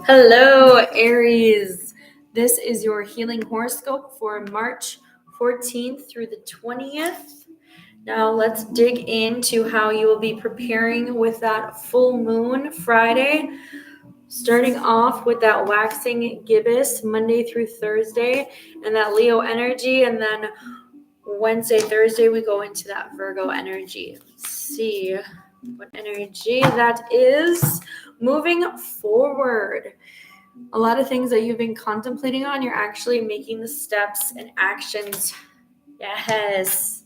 Hello, Aries. This is your healing horoscope for March 14th through the 20th. Now, let's dig into how you will be preparing with that full moon Friday, starting off with that waxing gibbous Monday through Thursday and that Leo energy. And then Wednesday, Thursday, we go into that Virgo energy. Let's see what energy that is. Moving forward, a lot of things that you've been contemplating on, you're actually making the steps and actions. Yes,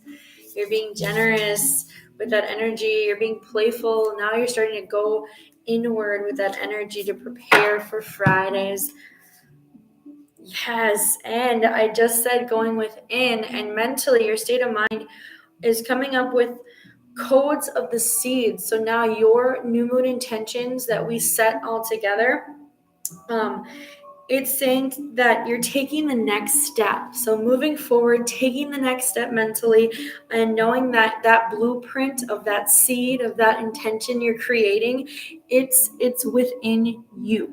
you're being generous with that energy. You're being playful. Now you're starting to go inward with that energy to prepare for Fridays. Yes, and I just said going within, and mentally your state of mind is coming up with codes of the seeds. So now your new moon intentions that we set all together, it's saying that you're taking the next step. So moving forward, taking the next step mentally and knowing that that blueprint of that seed, of that intention you're creating, it's within you.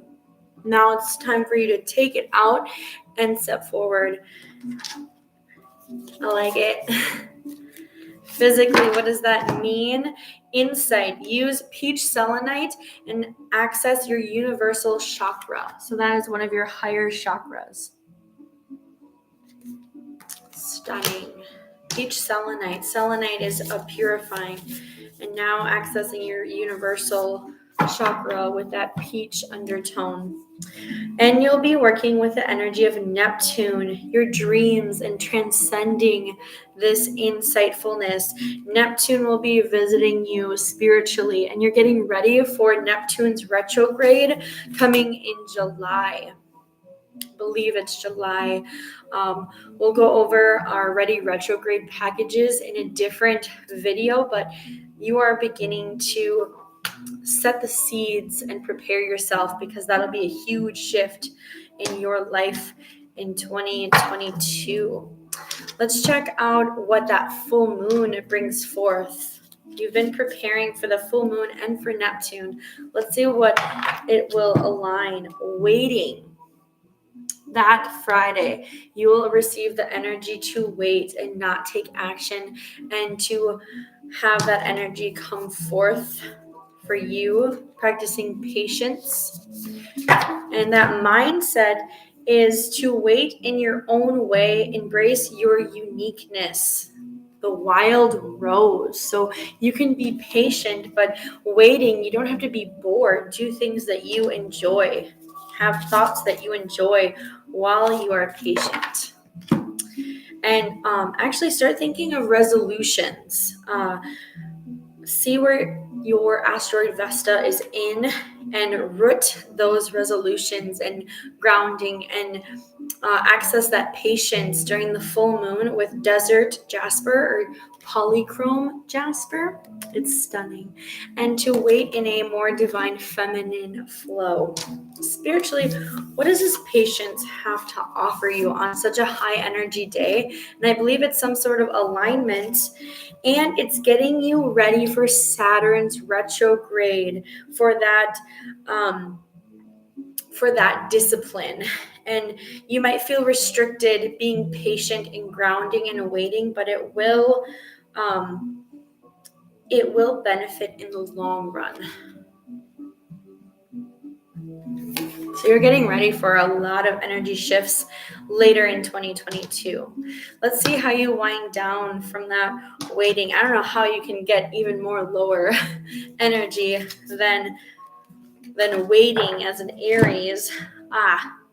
Now it's time for you to take it out and step forward. I like it. Physically, what does that mean? Insight. Use peach selenite and access your universal chakra. So that is one of your higher chakras. Stunning. Peach selenite. Selenite is a purifying. And now accessing your universal chakra with that peach undertone. And you'll be working with the energy of Neptune, your dreams, and transcending this insightfulness. Neptune will be visiting you spiritually, and you're getting ready for Neptune's retrograde coming in July. I believe it's July. We'll go over our Ready Retrograde packages in a different video, but you are beginning to set the seeds and prepare yourself, because that'll be a huge shift in your life in 2022. Let's check out what that full moon brings forth. You've been preparing for the full moon and for Neptune. Let's see what it will align. Waiting. That Friday, you will receive the energy to wait and not take action, and to have that energy come forth for you, practicing patience. And that mindset is to wait in your own way, embrace your uniqueness, the wild rose. So you can be patient, but waiting, you don't have to be bored. Do things that you enjoy. Have thoughts that you enjoy while you are patient. And actually start thinking of resolutions. See where your asteroid Vesta is in, and root those resolutions and grounding, and access that patience during the full moon with desert jasper or polychrome jasper. It's stunning. And to wait in a more divine feminine flow. Spiritually, what does this patience have to offer you on such a high energy day? And I believe it's some sort of alignment, and it's getting you ready for Saturn's retrograde, for that discipline. And you might feel restricted being patient and grounding and waiting, but it will benefit in the long run. So you're getting ready for a lot of energy shifts later in 2022. Let's see how you wind down from that waiting. I don't know how you can get even more lower energy than waiting as an Aries.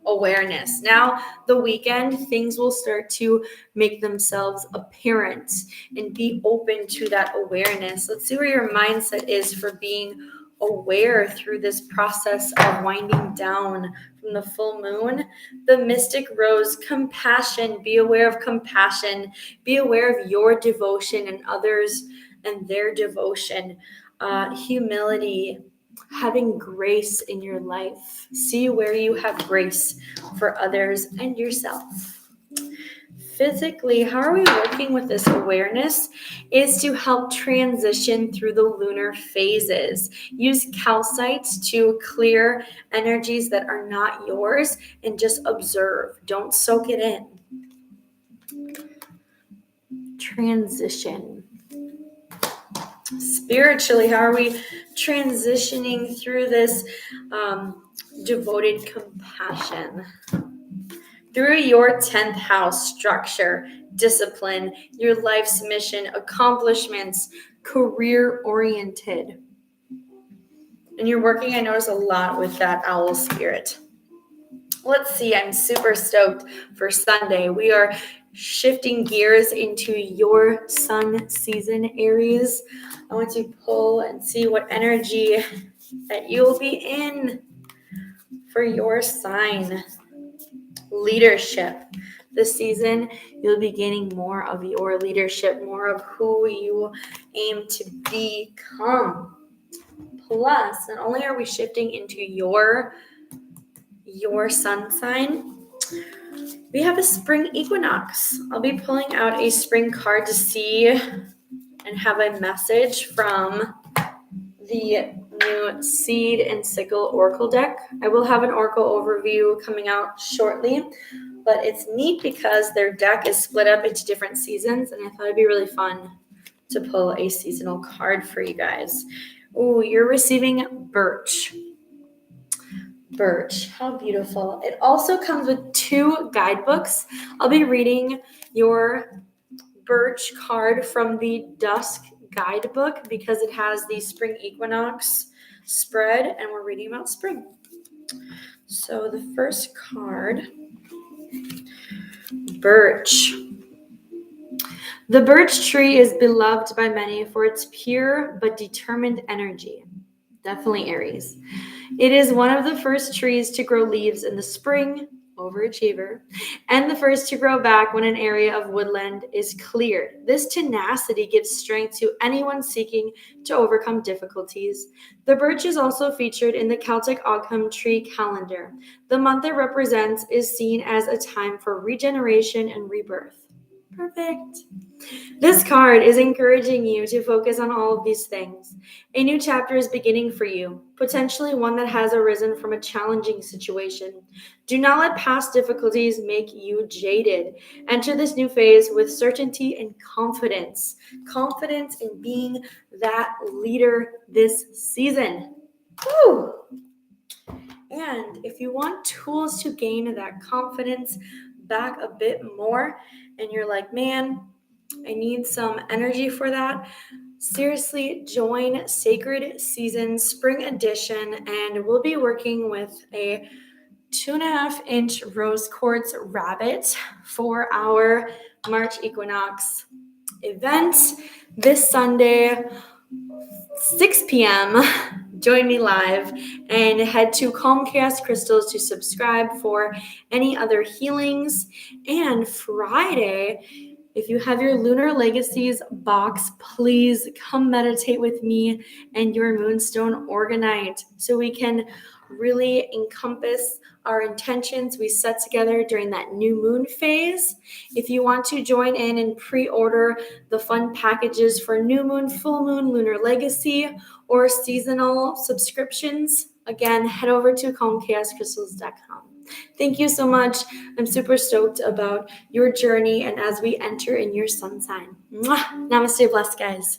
Awareness. Now, the weekend, things will start to make themselves apparent, and be open to that awareness. Let's see where your mindset is for being aware through this process of winding down from the full moon. The Mystic Rose, compassion. Be aware of compassion. Be aware of your devotion and others and their devotion. Humility. Having grace in your life. See where you have grace for others and yourself. physically, how are we working with this awareness is to help transition through the lunar phases. Use calcite to clear energies that are not yours and just observe. Don't soak it in. Transition. Spiritually, how are we transitioning through this devoted compassion? Through your 10th house structure, discipline, your life's mission, accomplishments, career-oriented. And you're working, I notice, a lot with that owl spirit. Let's see, I'm super stoked for Sunday. We are shifting gears into your sun season, Aries. I want to pull and see what energy that you'll be in for your sign. Leadership. This season, you'll be gaining more of your leadership, more of who you aim to become. Plus, not only are we shifting into your sun sign, we have a spring equinox. I'll be pulling out a spring card to see and have a message from the new Seed and Sickle Oracle deck. I will have an Oracle overview coming out shortly, but it's neat because their deck is split up into different seasons, and I thought it'd be really fun to pull a seasonal card for you guys. Oh, you're receiving birch. Birch, how beautiful. It also comes with 2 guidebooks. I'll be reading your birch card from the Dusk guidebook because it has the spring equinox spread and we're reading about spring. So the first card, birch. The birch tree is beloved by many for its pure but determined energy. Definitely Aries. It is one of the first trees to grow leaves in the spring, overachiever, and the first to grow back when an area of woodland is cleared. This tenacity gives strength to anyone seeking to overcome difficulties. The birch is also featured in the Celtic autumn tree calendar. The month it represents is seen as a time for regeneration and rebirth. Perfect. This card is encouraging you to focus on all of these things. A new chapter is beginning for you, potentially one that has arisen from a challenging situation. Do not let past difficulties make you jaded. Enter this new phase with certainty and confidence. Confidence in being that leader this season. Woo! And if you want tools to gain that confidence back a bit more, and you're like, man, I need some energy for that, seriously, join Sacred Season Spring Edition, and we'll be working with a 2.5-inch rose quartz rabbit for our March equinox event this Sunday, 6 p.m. Join me live and head to Calm Chaos Crystals to subscribe for any other healings. And Friday, if you have your Lunar Legacies box, please come meditate with me and your Moonstone Organite so we can really encompass our intentions we set together during that new moon phase. If you want to join in and pre-order the fun packages for new moon, full moon, Lunar Legacy, or seasonal subscriptions, again, head over to calmchaoscrystals.com. Thank you so much. I'm super stoked about your journey and as we enter in your sun sign. Mwah! Namaste, blessed guys.